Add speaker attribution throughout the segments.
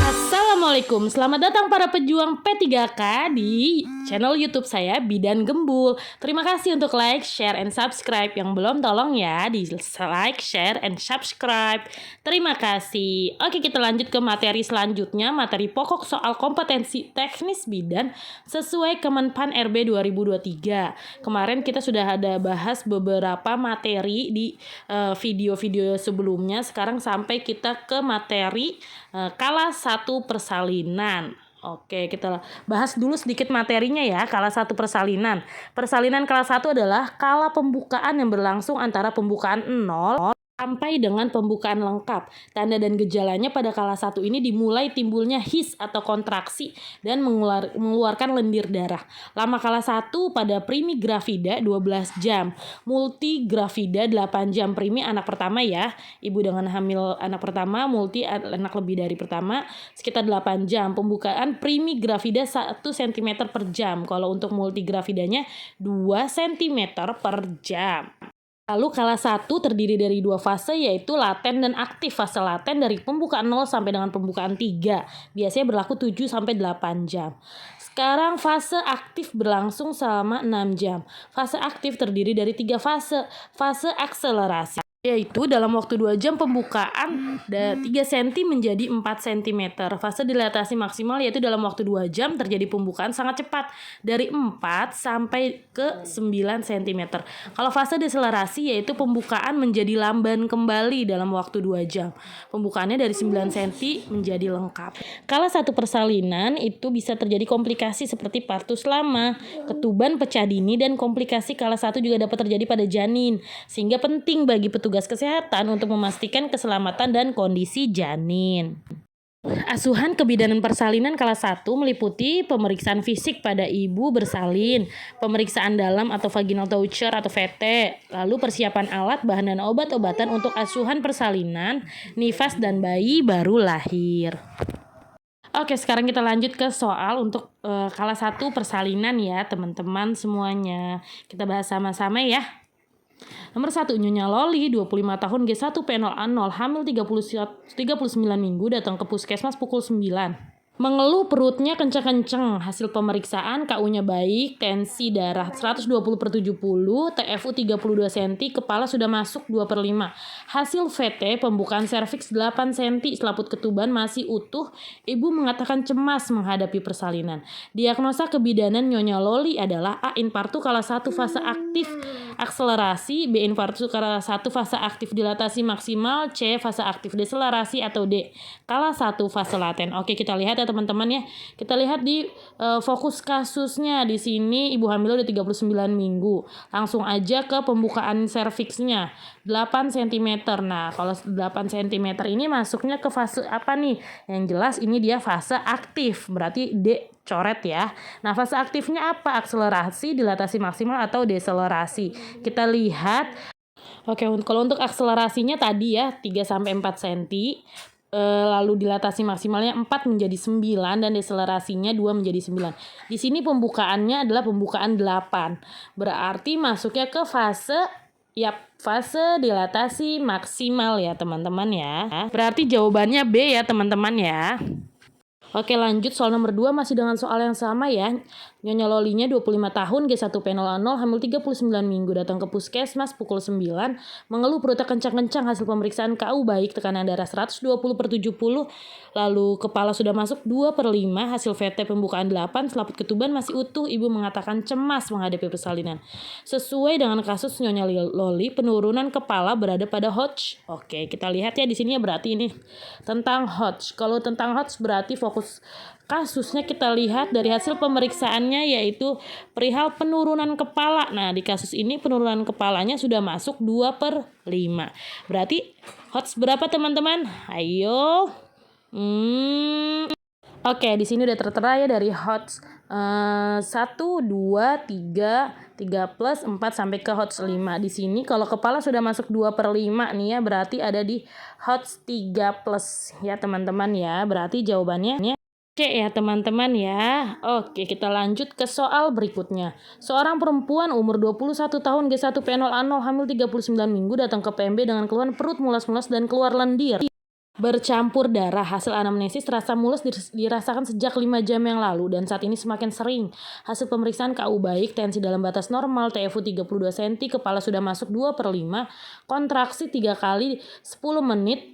Speaker 1: Assalamualaikum, selamat datang para pejuang P3K di channel YouTube saya Bidan Gembul. Terima kasih untuk like, share, and subscribe. Yang belum tolong ya di like, share, and subscribe. Terima kasih. Oke, kita lanjut ke materi selanjutnya, materi pokok soal kompetensi teknis bidan sesuai Kemenpan RB 2023. Kemarin kita sudah ada bahas beberapa materi di video-video sebelumnya. Sekarang sampai kita ke materi kala 1 persalinan. Oke, kita bahas dulu sedikit materinya ya. Kala 1 persalinan. Persalinan kala 1 adalah kala pembukaan yang berlangsung antara pembukaan 0 sampai dengan pembukaan lengkap. Tanda dan gejalanya pada kala 1 ini dimulai timbulnya his atau kontraksi dan mengeluarkan lendir darah. Lama kala 1 pada primi gravida 12 jam, multi gravida 8 jam. Primi anak pertama ya, ibu dengan hamil anak pertama, multi anak lebih dari pertama sekitar 8 jam. Pembukaan primi gravida 1 cm per jam. Kalau untuk multi gravidanya 2 cm per jam. Lalu kala 1 terdiri dari 2 fase, yaitu laten dan aktif. Fase laten dari pembukaan 0 sampai dengan pembukaan 3. Biasanya berlaku 7-8 jam. Sekarang fase aktif berlangsung selama 6 jam. Fase aktif terdiri dari 3 fase. Fase akselerasi, yaitu dalam waktu 2 jam pembukaan 3 cm menjadi 4 cm. Fase dilatasi maksimal yaitu dalam waktu 2 jam terjadi pembukaan sangat cepat dari 4 sampai ke 9 cm. Kalau fase deselerasi yaitu pembukaan menjadi lamban kembali dalam waktu 2 jam. Pembukaannya dari 9 cm menjadi lengkap. Kala 1 persalinan itu bisa terjadi komplikasi seperti partus lama, ketuban pecah dini, dan komplikasi kala 1 juga dapat terjadi pada janin. Sehingga penting bagi petugas kesehatan untuk memastikan keselamatan dan kondisi janin. Asuhan kebidanan persalinan kala 1 meliputi pemeriksaan fisik pada ibu bersalin, pemeriksaan dalam atau vaginal toucher atau VT, lalu persiapan alat, bahan, dan obat-obatan untuk asuhan persalinan, nifas, dan bayi baru lahir. Oke, sekarang kita lanjut ke soal untuk kala 1 persalinan ya teman-teman semuanya. Kita bahas sama-sama ya. Nomor 1, Nyonya Loli, 25 tahun, G1P0A0, hamil 39 minggu, datang ke puskesmas pukul 9. Mengeluh perutnya kenceng-kenceng, hasil pemeriksaan KU-nya baik, tensi darah 120/70, TFU 32 cm, kepala sudah masuk 2/5. Hasil VT pembukaan serviks 8 cm, selaput ketuban masih utuh, ibu mengatakan cemas menghadapi persalinan. Diagnosa kebidanan Nyonya Loli adalah A. Infartu kala 1 fase aktif akselerasi, B. Infartu kala 1 fase aktif dilatasi maksimal, C. Fase aktif deselerasi, atau D. Kala 1 fase laten. Oke, kita lihat ya teman-teman ya. Kita lihat di fokus kasusnya. Di sini ibu hamil udah 39 minggu. Langsung aja ke pembukaan serviksnya 8 cm. Nah, kalau 8 cm ini masuknya ke fase apa nih? Yang jelas ini dia fase aktif. Berarti D coret ya. Nah, fase aktifnya apa? Akselerasi, dilatasi maksimal, atau deselerasi. Kita lihat. Oke, kalau untuk akselerasinya tadi ya 3-4 cm. Lalu dilatasi maksimalnya 4 menjadi 9 dan deselerasinya 2 menjadi 9. Di sini pembukaannya adalah pembukaan 8. Berarti masuknya ke fase fase dilatasi maksimal ya teman-teman ya. Berarti jawabannya B ya teman-teman ya. Oke, lanjut soal nomor 2 masih dengan soal yang sama ya. Nyonya Lolinya 25 tahun, G1P0A0, hamil 39 minggu, datang ke puskesmas pukul 9, mengeluh perutnya kencang-kencang, hasil pemeriksaan KU baik, tekanan darah 120/70, lalu kepala sudah masuk 2/5, hasil VT pembukaan 8, selaput ketuban masih utuh, ibu mengatakan cemas menghadapi persalinan. Sesuai dengan kasus Nyonya Loli, penurunan kepala berada pada Hodge. Oke, kita lihat ya di sini ya, berarti ini tentang Hodge. Kalau tentang Hodge berarti fokus kasusnya kita lihat dari hasil pemeriksaannya yaitu perihal penurunan kepala. Nah, di kasus ini penurunan kepalanya sudah masuk 2/5. Berarti Hodge berapa teman-teman? Ayo. Oke, di sini udah tertera ya dari Hodge 1, 2, 3 plus 4 sampai ke Hodge 5. Di sini kalau kepala sudah masuk 2/5 nih ya, berarti ada di Hodge 3 plus ya teman-teman ya. Berarti jawabannya Oke ya teman-teman ya. Oke, kita lanjut ke soal berikutnya. Seorang perempuan umur 21 tahun, G1P0A0, hamil 39 minggu, datang ke PMB dengan keluhan perut mulas-mulas dan keluar lendir. Bercampur darah, hasil anamnesis terasa mulus dirasakan sejak 5 jam yang lalu dan saat ini semakin sering. Hasil pemeriksaan KU baik, tensi dalam batas normal, TFU 32 cm, kepala sudah masuk 2/5, kontraksi 3 kali 10 menit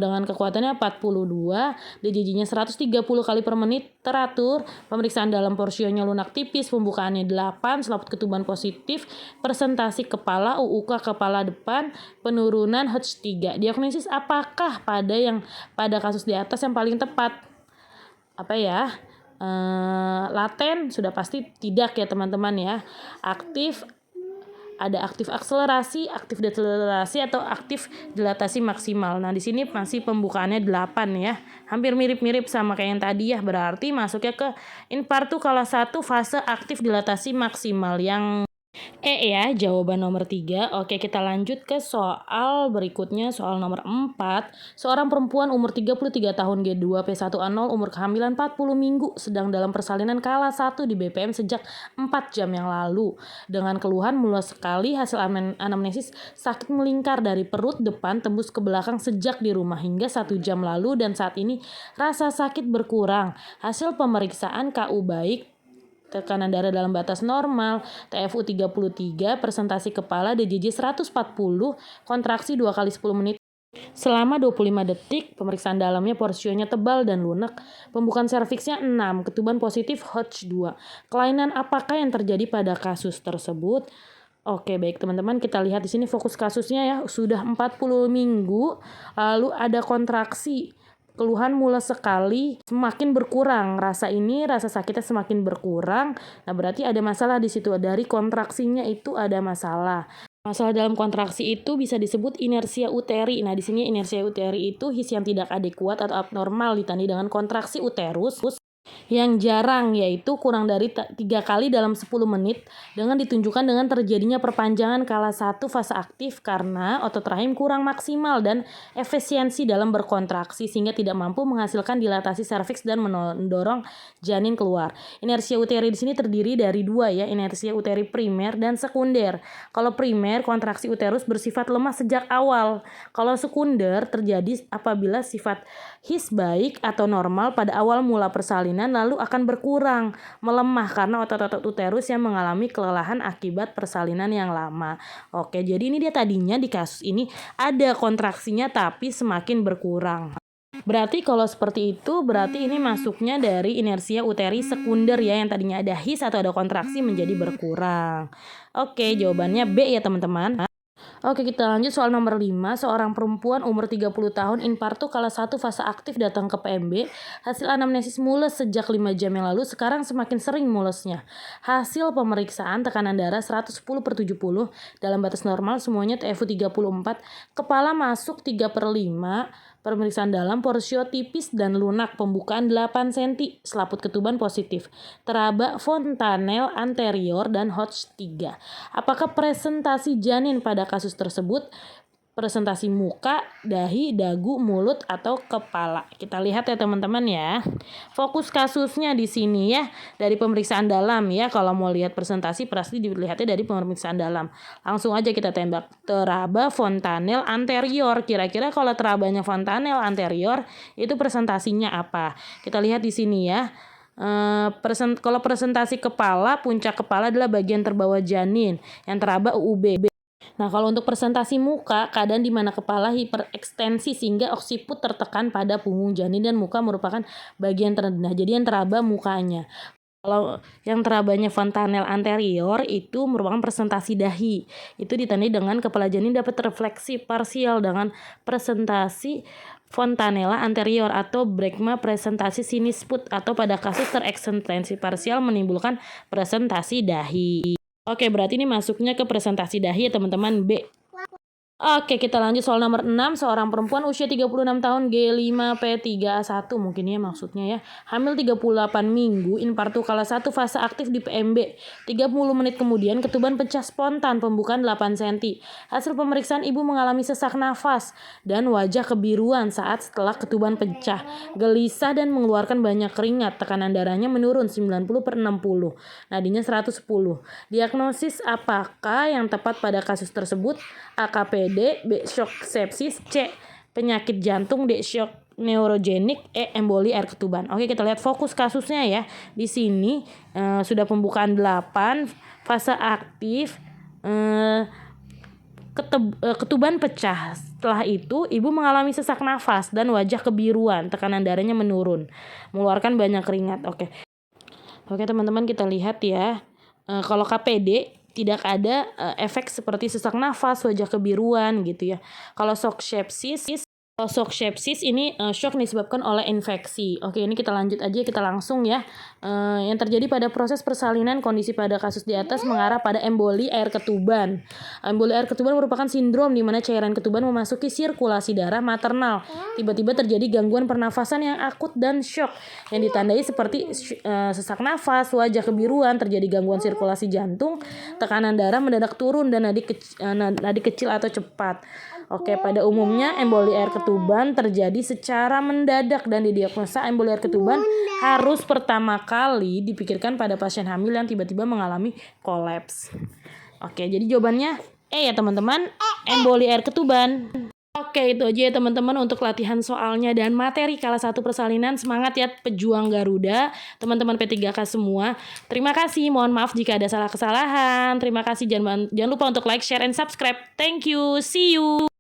Speaker 1: dengan kekuatannya 42, DJJ-nya 130 kali per menit, teratur. Pemeriksaan dalam porsionya lunak tipis, pembukaannya 8, selaput ketuban positif, presentasi kepala, UUK kepala depan, penurunan H3. Diagnosis apakah pada kasus di atas yang paling tepat? Apa ya? Laten sudah pasti tidak ya teman-teman ya. Aktif, ada aktif akselerasi, aktif deselerasi, atau aktif dilatasi maksimal. Nah, di sini masih pembukaannya 8 ya. Hampir mirip-mirip sama kayak yang tadi ya. Berarti masuknya ke infartu kala 1 fase aktif dilatasi maksimal yang ya, jawaban nomor 3. Oke, kita lanjut ke soal berikutnya, soal nomor 4. Seorang perempuan umur 33 tahun G2 P1A0 umur kehamilan 40 minggu sedang dalam persalinan kala 1 di BPM sejak 4 jam yang lalu. Dengan keluhan mulus sekali, hasil anamnesis sakit melingkar dari perut depan tembus ke belakang sejak di rumah hingga 1 jam lalu dan saat ini rasa sakit berkurang. Hasil pemeriksaan KU baik, tekanan darah dalam batas normal, TFU 33, presentasi kepala, DJJ 140, kontraksi 2 kali 10 menit selama 25 detik, pemeriksaan dalamnya porsionya tebal dan lunak, pembukaan serviksnya 6, ketuban positif H2. Kelainan apakah yang terjadi pada kasus tersebut? Oke, baik teman-teman, kita lihat di sini fokus kasusnya ya, sudah 40 minggu, lalu ada kontraksi. Keluhan mulai sekali semakin berkurang, rasa sakitnya semakin berkurang. Nah, berarti ada masalah di situ, dari kontraksinya itu ada masalah. Masalah dalam kontraksi itu bisa disebut inersia uteri. Nah, di sini inersia uteri itu his yang tidak adekuat atau abnormal ditandai dengan kontraksi uterus yang jarang, yaitu kurang dari 3 kali dalam 10 menit dengan ditunjukkan dengan terjadinya perpanjangan kala 1 fase aktif karena otot rahim kurang maksimal dan efisiensi dalam berkontraksi sehingga tidak mampu menghasilkan dilatasi serviks dan mendorong janin keluar. Inersia uteri di sini terdiri dari 2 ya, inersia uteri primer dan sekunder. Kalau primer, kontraksi uterus bersifat lemah sejak awal. Kalau sekunder terjadi apabila sifat his baik atau normal pada awal mula persalinan lalu akan berkurang, melemah karena otot-otot uterus yang mengalami kelelahan akibat persalinan yang lama. Oke, jadi ini dia tadinya di kasus ini ada kontraksinya tapi semakin berkurang. Berarti kalau seperti itu, berarti ini masuknya dari inersia uteri sekunder ya, yang tadinya ada his atau ada kontraksi menjadi berkurang. Oke, jawabannya B ya teman-teman. Oke, kita lanjut soal nomor 5. Seorang perempuan umur 30 tahun infartu kala 1 fase aktif datang ke PMB. Hasil anamnesis mules sejak 5 jam yang lalu, sekarang semakin sering mulesnya. Hasil pemeriksaan tekanan darah 110/70 dalam batas normal, semuanya TFU 34, kepala masuk 3/5, pemeriksaan dalam porsio tipis dan lunak, pembukaan 8 cm, selaput ketuban positif, teraba fontanel anterior dan Hodge 3. Apakah presentasi janin pada kasus tersebut presentasi muka, dahi, dagu, mulut, atau kepala? Kita lihat ya teman-teman ya. Fokus kasusnya di sini ya, dari pemeriksaan dalam ya. Kalau mau lihat presentasi pasti dilihatnya dari pemeriksaan dalam. Langsung aja kita tembak. Teraba fontanel anterior. Kira-kira kalau terabanya fontanel anterior itu presentasinya apa? Kita lihat di sini ya. Kalau presentasi kepala, puncak kepala adalah bagian terbawah janin yang teraba UUB. Nah, kalau untuk presentasi muka, keadaan di mana kepala hiperekstensi sehingga oksiput tertekan pada punggung janin dan muka merupakan bagian terendah. Jadi yang teraba mukanya. Kalau yang terabanya fontanel anterior itu merupakan presentasi dahi. Itu ditandai dengan kepala janin dapat refleksi parsial dengan presentasi fontanella anterior atau bregma presentasi sinisput, atau pada kasus terekstensi parsial menimbulkan presentasi dahi. Oke, berarti ini masuknya ke presentasi dahi ya teman-teman, B. Oke, kita lanjut soal nomor 6. Seorang perempuan usia 36 tahun G5 P3A1 mungkin ya maksudnya ya. Hamil 38 minggu, infartu kala 1 fase aktif di PMB. 30 menit kemudian ketuban pecah spontan, pembukaan 8 cm. Hasil pemeriksaan ibu mengalami sesak nafas dan wajah kebiruan saat setelah ketuban pecah. Gelisah dan mengeluarkan banyak keringat. Tekanan darahnya menurun 90/60. Nadinya 110. Diagnosis apakah yang tepat pada kasus tersebut? AKPD, B shock sepsis, C penyakit jantung, shock neurogenik, emboli air ketuban. Oke, kita lihat fokus kasusnya ya. Di sini sudah pembukaan 8, fase aktif, ketuban pecah. Setelah itu ibu mengalami sesak nafas dan wajah kebiruan, tekanan darahnya menurun, mengeluarkan banyak keringat. Oke teman-teman, kita lihat ya. Kalau KPD tidak ada efek seperti sesak nafas, wajah kebiruan gitu ya. Kalau shock sepsis ini shock disebabkan oleh infeksi. Oke, ini kita lanjut aja, kita langsung ya. Yang terjadi pada proses persalinan, kondisi pada kasus di atas mengarah pada emboli air ketuban. Emboli air ketuban merupakan sindrom di mana cairan ketuban memasuki sirkulasi darah maternal. Tiba-tiba terjadi gangguan pernafasan yang akut dan shock yang ditandai seperti sesak nafas, wajah kebiruan, terjadi gangguan sirkulasi jantung, tekanan darah mendadak turun dan nadi kecil atau cepat. Oke, pada umumnya emboli air ketuban terjadi secara mendadak dan didiagnosa emboli air ketuban harus pertama kali dipikirkan pada pasien hamil yang tiba-tiba mengalami kolaps. Oke, jadi jawabannya ya teman-teman, emboli air ketuban. Oke, itu aja ya teman-teman untuk latihan soalnya dan materi kelas 1 persalinan. Semangat ya pejuang Garuda, teman-teman P3K semua. Terima kasih, mohon maaf jika ada salah kesalahan. Terima kasih, jangan lupa untuk like, share, and subscribe. Thank you, see you.